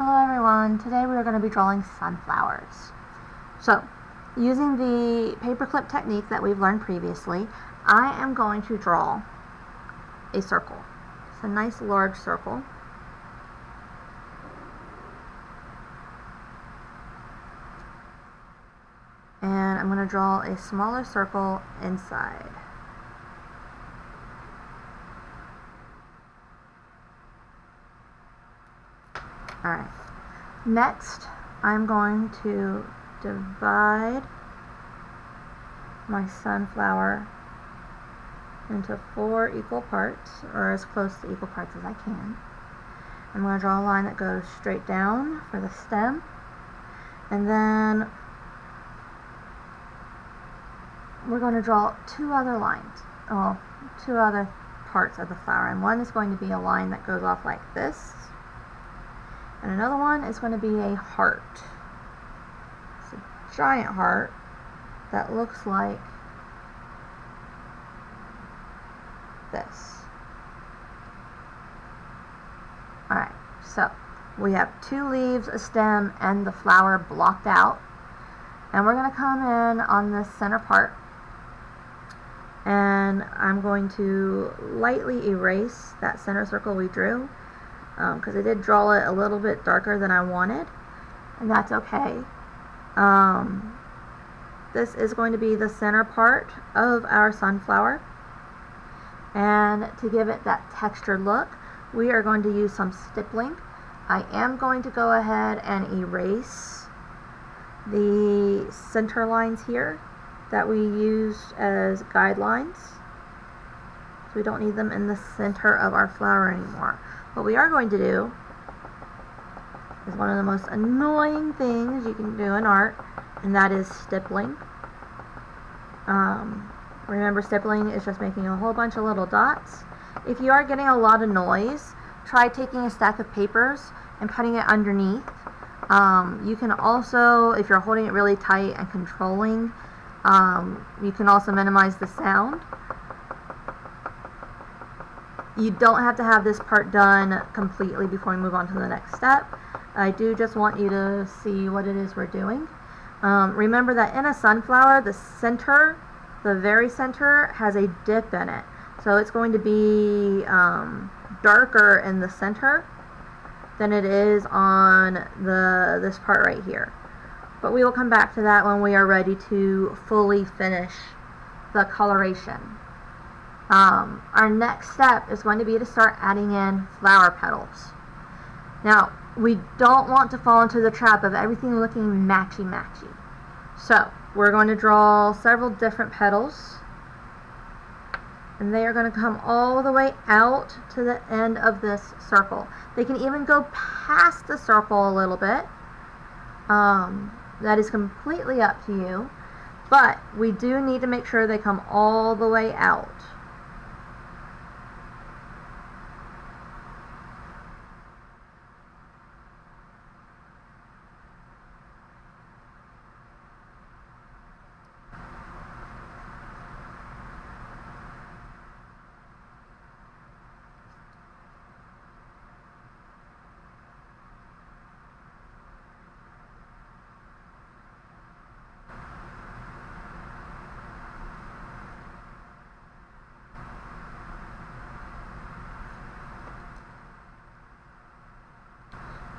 Hello everyone, today we are going to be drawing sunflowers. So, using the paperclip technique that we've learned previously, I am going to draw a circle. It's a nice large circle. And I'm going to draw a smaller circle inside. Alright, next I'm going to divide my sunflower into 4 equal parts, or as close to equal parts as I can. I'm going to draw a line that goes straight down for the stem, and then we're going to draw 2 other lines, 2 other parts of the flower, and one is going to be a line that goes off like this, and another one is going to be a heart. It's a giant heart that looks like this. Alright, so we have 2 leaves, a stem, and the flower blocked out. And we're going to come in on this center part, and I'm going to lightly erase that center circle we drew, because I did draw it a little bit darker than I wanted, and that's okay. This is going to be the center part of our sunflower, and to give it that textured look, we are going to use some stippling. I am going to go ahead and erase the center lines here that we used as guidelines, so we don't need them in the center of our flower anymore. What we are going to do is one of the most annoying things you can do in art, and that is stippling. Remember, stippling is just making a whole bunch of little dots. If you are getting a lot of noise, try taking a stack of papers and putting it underneath. You can also, if you're holding it really tight and controlling, you can also minimize the sound. You don't have to have this part done completely before we move on to the next step. I do just want you to see what it is we're doing. Remember that in a sunflower, the center, the very center, has a dip in it. So it's going to be darker in the center than it is on this part right here. But we will come back to that when we are ready to fully finish the coloration. Our next step is going to be to start adding in flower petals. Now, we don't want to fall into the trap of everything looking matchy-matchy. So, we're going to draw several different petals, and they are going to come all the way out to the end of this circle. They can even go past the circle a little bit. That is completely up to you, but we do need to make sure they come all the way out.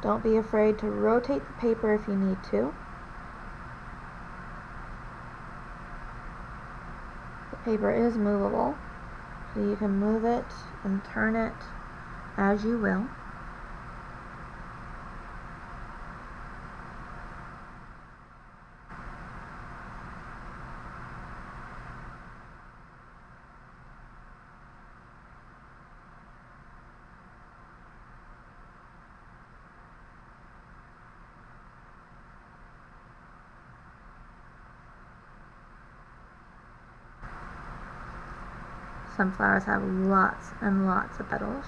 Don't be afraid to rotate the paper if you need to. The paper is movable, so you can move it and turn it as you will. Sunflowers have lots and lots of petals.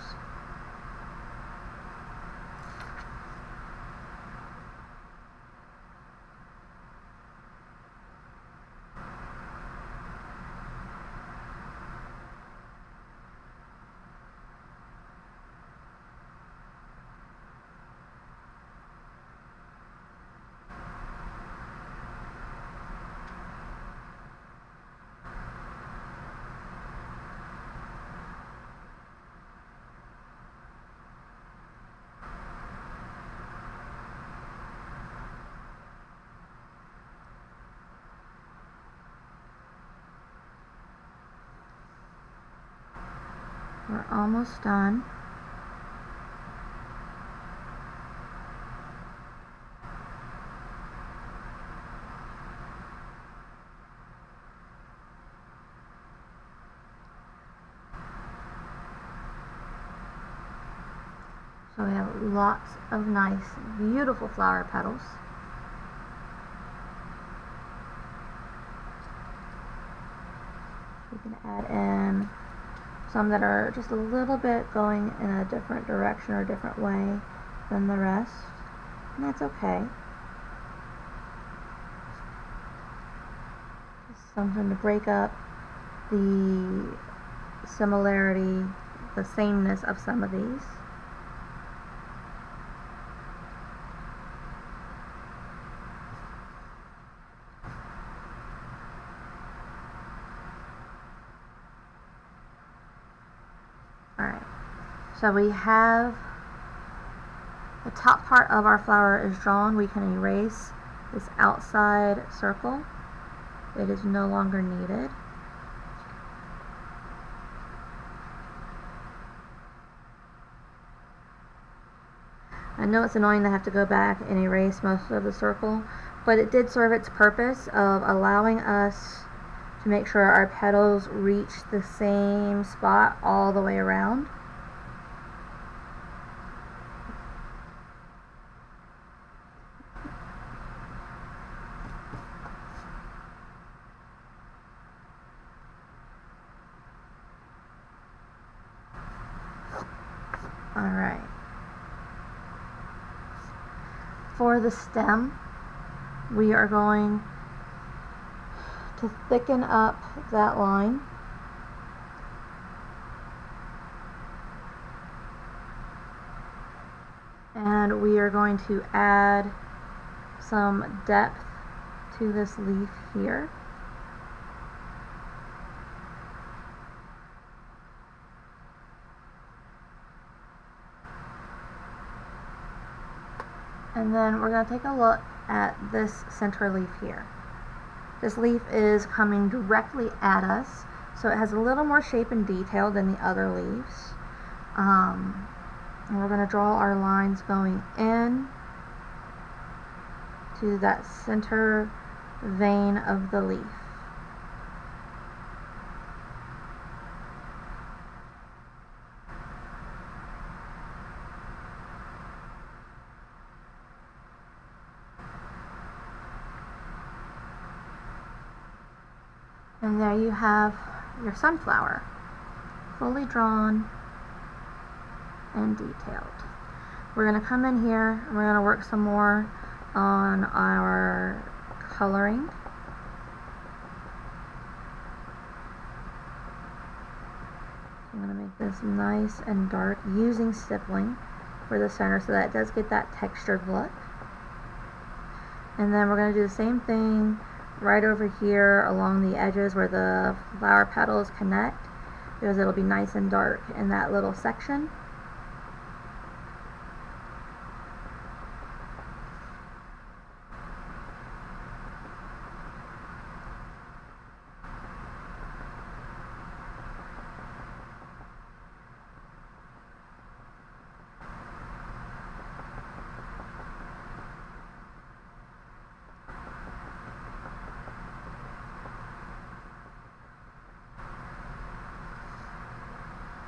We're almost done. So we have lots of nice, beautiful flower petals. We can add in some that are just a little bit going in a different direction or a different way than the rest, and that's okay. Just something to break up the similarity, the sameness of some of these. Alright, so we have the top part of our flower is drawn. We can erase this outside circle. It is no longer needed. I know it's annoying to have to go back and erase most of the circle, but it did serve its purpose of allowing us to make sure our petals reach the same spot all the way around. Alright. For the stem, we are going to thicken up that line. And we are going to add some depth to this leaf here. And then we're going to take a look at this center leaf here. This leaf is coming directly at us, so it has a little more shape and detail than the other leaves. And we're going to draw our lines going in to that center vein of the leaf. And there you have your sunflower, fully drawn and detailed. We're going to come in here and we're going to work some more on our coloring. I'm going to make this nice and dark using stippling for the center so that it does get that textured look. And then we're going to do the same thing right over here along the edges where the flower petals connect, because it'll be nice and dark in that little section.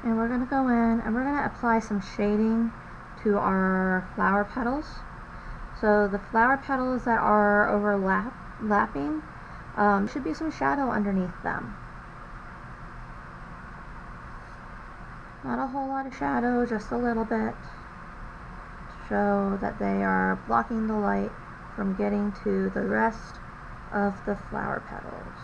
And we're going to go in and we're going to apply some shading to our flower petals. So the flower petals that are overlapping, should be some shadow underneath them. Not a whole lot of shadow, just a little bit, to show that they are blocking the light from getting to the rest of the flower petals.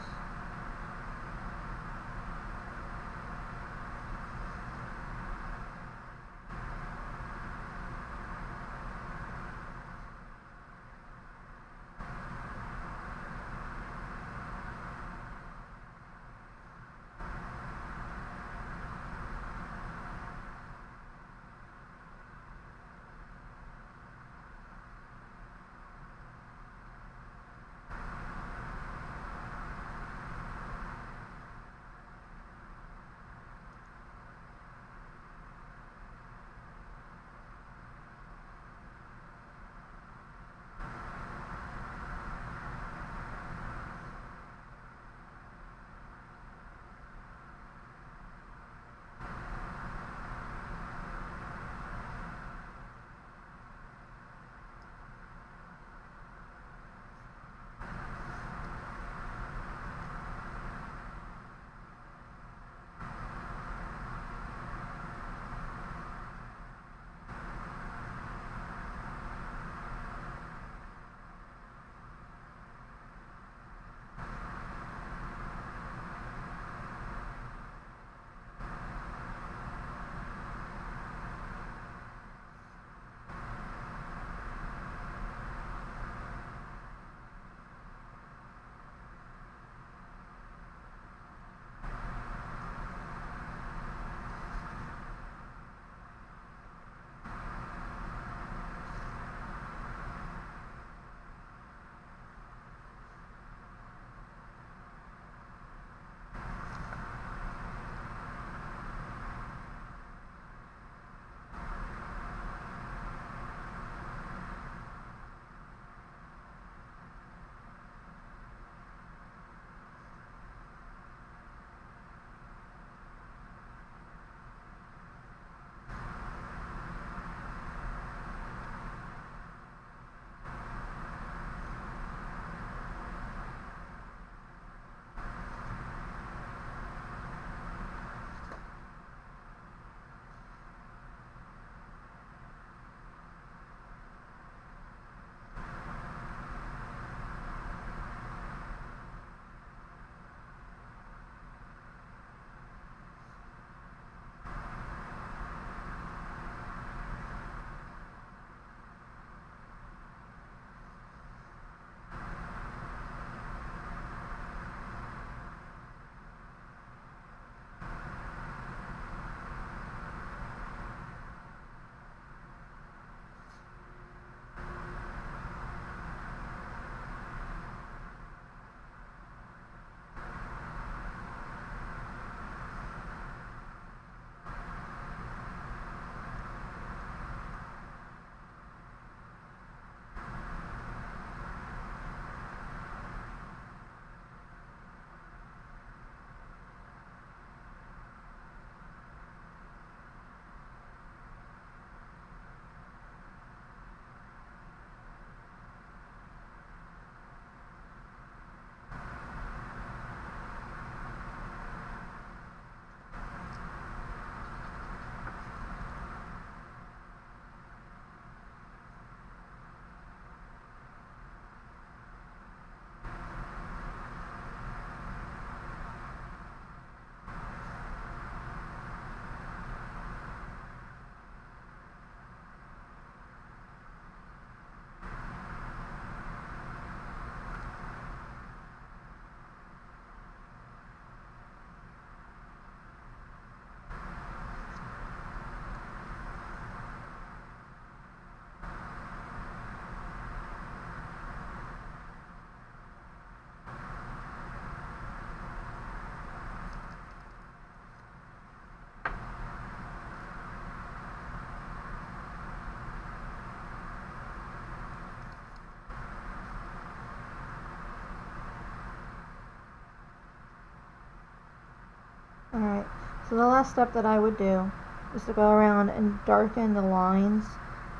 Alright, so the last step that I would do is to go around and darken the lines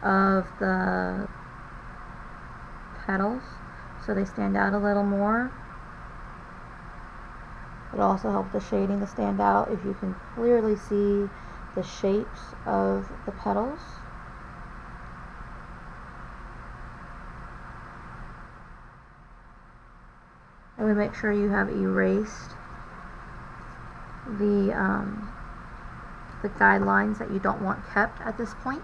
of the petals so they stand out a little more. It'll also help the shading to stand out if you can clearly see the shapes of the petals. And we make sure you have erased the guidelines that you don't want kept at this point.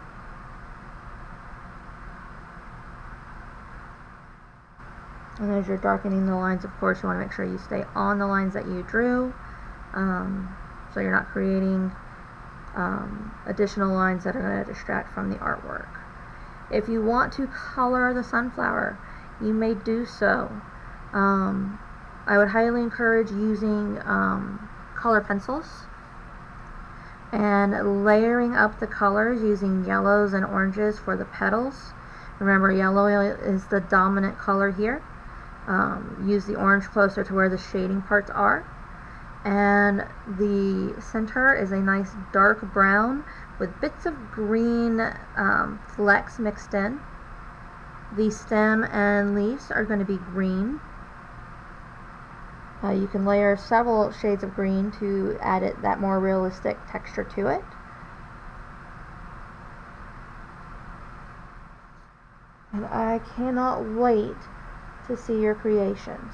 And as you're darkening the lines, of course, you want to make sure you stay on the lines that you drew, so you're not creating additional lines that are going to distract from the artwork. If you want to color the sunflower, you may do so. I would highly encourage using color pencils and layering up the colors using yellows and oranges for the petals. Remember, yellow is the dominant color here. Use the orange closer to where the shading parts are. And the center is a nice dark brown with bits of green flecks mixed in. The stem and leaves are going to be green. You can layer several shades of green to add that more realistic texture to it. And I cannot wait to see your creations.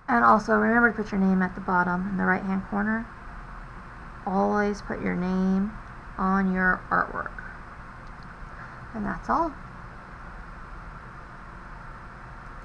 And also remember to put your name at the bottom in the right hand corner. Always put your name on your artwork. And that's all.